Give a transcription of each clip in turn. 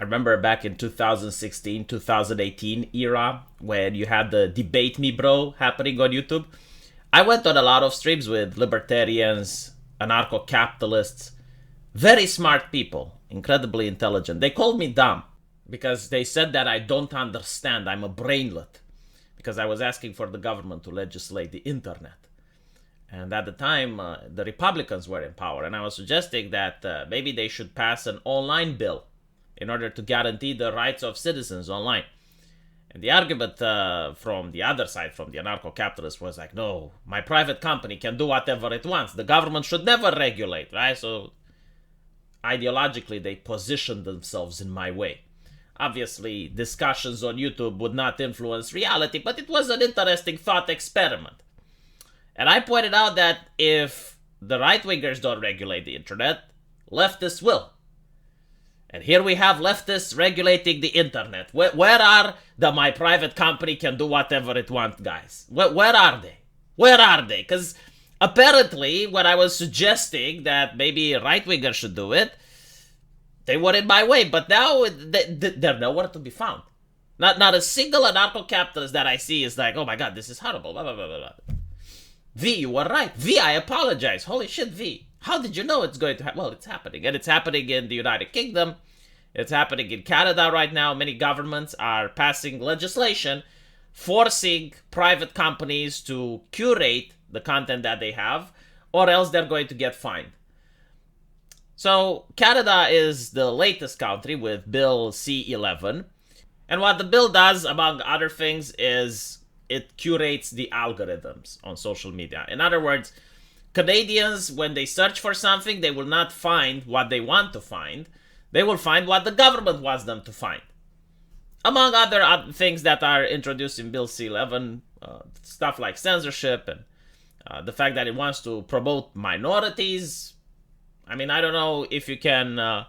I remember back in 2016, 2018 era when you had the Debate Me Bro happening on YouTube. I went on a lot of streams with libertarians, anarcho-capitalists, very smart people, incredibly intelligent. They called me dumb because they said that I don't understand. I'm a brainlet because I was asking for the government to legislate the internet. And at the time, the Republicans were in power, and I was suggesting that maybe they should pass an online bill in order to guarantee the rights of citizens online. And the argument from the other side, from the anarcho-capitalists, was like, no, my private company can do whatever it wants. The government should never regulate, right? So ideologically, they positioned themselves in my way. Obviously, discussions on YouTube would not influence reality, but it was an interesting thought experiment. And I pointed out that if the right-wingers don't regulate the internet, leftists will. And here we have leftists regulating the internet. Where are the my private company can do whatever it wants guys? Where are they? Where are they? Because apparently when I was suggesting that maybe right-wingers should do it, they were in my way. But now they're nowhere to be found. Not a single anarcho-capitalist that I see is like, oh my god, this is horrible. Blah, blah, blah, blah. V, you were right. V, I apologize. Holy shit, V. How did you know it's going to happen? Well, it's happening. And it's happening in the United Kingdom. It's happening in Canada right now. Many governments are passing legislation forcing private companies to curate the content that they have, or else they're going to get fined. So Canada is the latest country with Bill C-11. And what the bill does, among other things, is it curates the algorithms on social media. In other words, Canadians, when they search for something, they will not find what they want to find. They will find what the government wants them to find. Among other things that are introduced in Bill C-11, stuff like censorship and the fact that it wants to promote minorities. I mean, I don't know if you can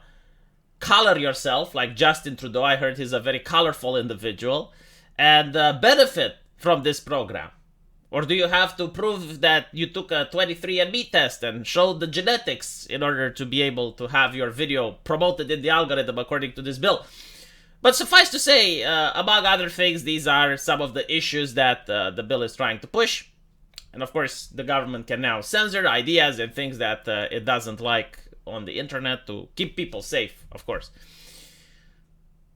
color yourself like Justin Trudeau. I heard he's a very colorful individual and benefit from this program. Or do you have to prove that you took a 23andMe test and showed the genetics in order to be able to have your video promoted in the algorithm according to this bill? But suffice to say, among other things, these are some of the issues that the bill is trying to push. And of course, the government can now censor ideas and things that it doesn't like on the internet to keep people safe, of course.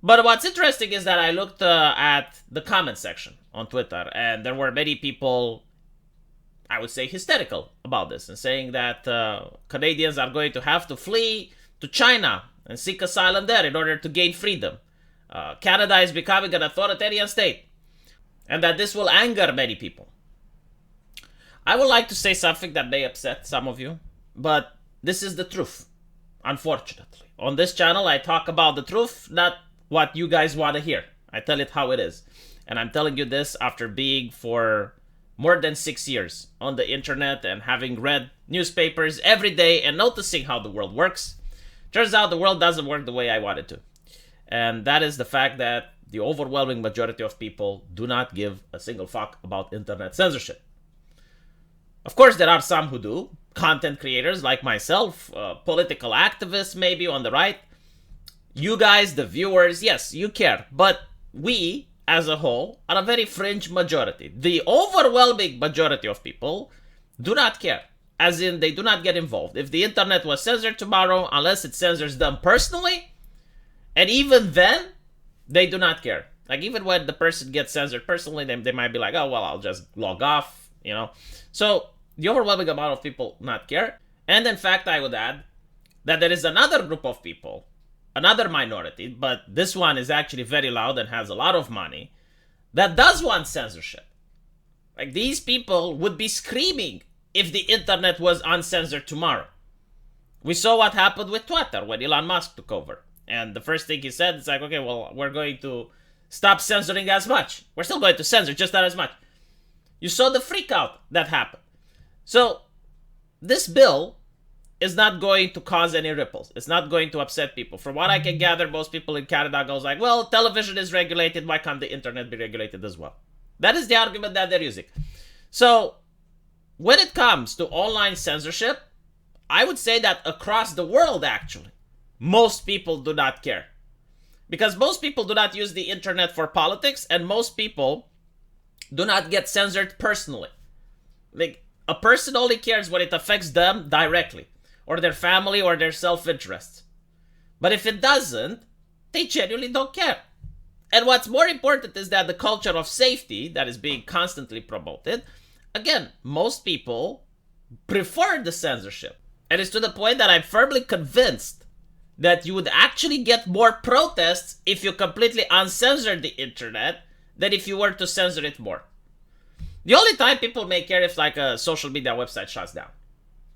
But what's interesting is that I looked at the comment section on Twitter, and there were many people, I would say, hysterical about this and saying that Canadians are going to have to flee to China and seek asylum there in order to gain freedom. Canada is becoming an authoritarian state, and that this will anger many people. I would like to say something that may upset some of you, but this is the truth, unfortunately. On this channel, I talk about the truth, not what you guys want to hear. I tell it how it is. And I'm telling you this after being for more than 6 years on the internet and having read newspapers every day and noticing how the world works. Turns out the world doesn't work the way I want it to. And that is the fact that the overwhelming majority of people do not give a single fuck about internet censorship. Of course, there are some who do. Content creators like myself, political activists maybe on the right. You guys, the viewers, yes, you care. But we, as a whole, are a very fringe majority. The overwhelming majority of people do not care. As in, they do not get involved. If the internet was censored tomorrow, unless it censors them personally, and even then, they do not care. Like, even when the person gets censored personally, they might be like, oh, well, I'll just log off, you know. So, the overwhelming amount of people not care. And in fact, I would add that there is another group of people, another minority, but this one is actually very loud and has a lot of money, that does want censorship. Like, these people would be screaming if the internet was uncensored tomorrow. We saw what happened with Twitter when Elon Musk took over. And the first thing he said is like, okay, well, we're going to stop censoring as much. We're still going to censor, just not as much. You saw the freak out that happened. So, this bill is not going to cause any ripples. It's not going to upset people. From what I can gather, most people in Canada goes like, well, television is regulated, why can't the internet be regulated as well? That is the argument that they're using. So, when it comes to online censorship, I would say that across the world, actually, most people do not care. Because most people do not use the internet for politics, and most people do not get censored personally. Like, a person only cares when it affects them directly, or their family, or their self-interest. But if it doesn't, they genuinely don't care. And what's more important is that the culture of safety that is being constantly promoted, again, most people prefer the censorship. And it's to the point that I'm firmly convinced that you would actually get more protests if you completely uncensored the internet than if you were to censor it more. The only time people may care if like a social media website shuts down.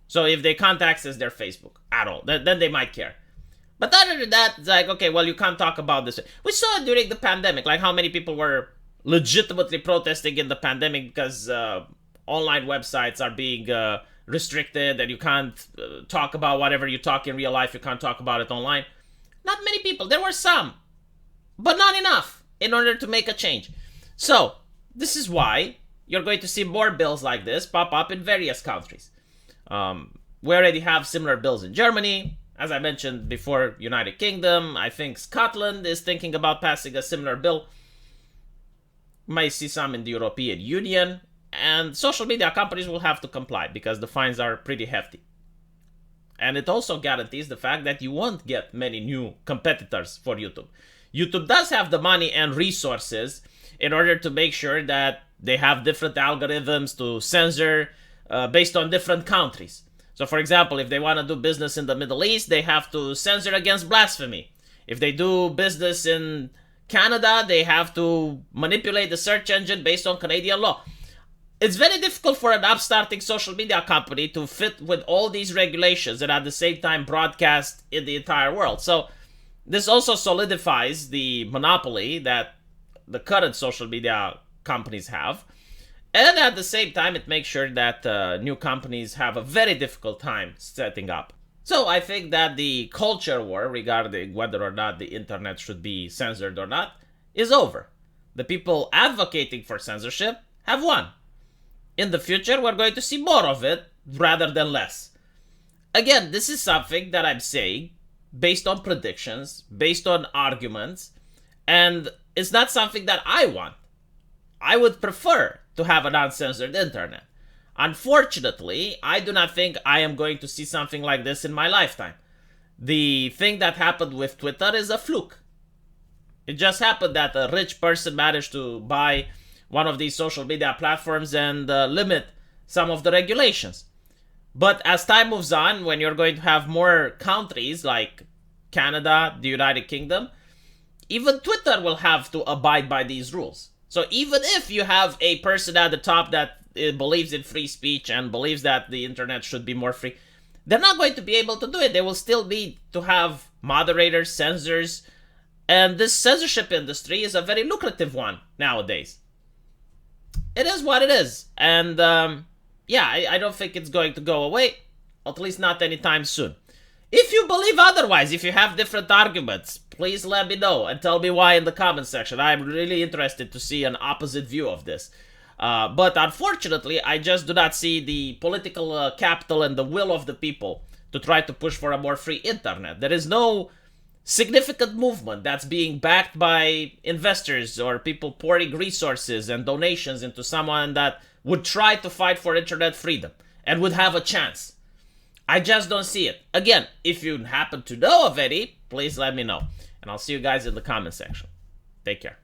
So if they can't access their Facebook at all, then they might care. But other than that, it's like, okay, well, you can't talk about this. We saw it during the pandemic, like how many people were legitimately protesting in the pandemic because online websites are being restricted and you can't talk about whatever you talk in real life, you can't talk about it online. Not many people. There were some, but not enough in order to make a change. So this is why you're going to see more bills like this pop up in various countries. We already have similar bills in Germany. As I mentioned before, United Kingdom. I think Scotland is thinking about passing a similar bill. You might see some in the European Union. And social media companies will have to comply because the fines are pretty hefty. And it also guarantees the fact that you won't get many new competitors for YouTube. YouTube does have the money and resources in order to make sure that they have different algorithms to censor based on different countries. So for example, if they want to do business in the Middle East, they have to censor against blasphemy. If they do business in Canada, they have to manipulate the search engine based on Canadian law. It's very difficult for an upstarting social media company to fit with all these regulations and at the same time broadcast in the entire world. So this also solidifies the monopoly that the current social media companies have. And at the same time, it makes sure that new companies have a very difficult time setting up. So I think that the culture war regarding whether or not the internet should be censored or not is over. The people advocating for censorship have won. In the future, we're going to see more of it rather than less. Again, this is something that I'm saying based on predictions, based on arguments, and it's not something that I want. I would prefer to have an uncensored internet. Unfortunately, I do not think I am going to see something like this in my lifetime. The thing that happened with Twitter is a fluke. It just happened that a rich person managed to buy one of these social media platforms and limit some of the regulations. But as time moves on, when you're going to have more countries like Canada, the United Kingdom, even Twitter will have to abide by these rules. So even if you have a person at the top that believes in free speech and believes that the internet should be more free, they're not going to be able to do it. They will still need to have moderators, censors, and this censorship industry is a very lucrative one nowadays. It is what it is. And I don't think it's going to go away, at least not anytime soon. If you believe otherwise, if you have different arguments, please let me know and tell me why in the comment section. I'm really interested to see an opposite view of this. But unfortunately, I just do not see the political capital and the will of the people to try to push for a more free internet. There is no significant movement that's being backed by investors or people pouring resources and donations into someone that would try to fight for internet freedom and would have a chance. I just don't see it. Again, if you happen to know of any, please let me know. And I'll see you guys in the comment section. Take care.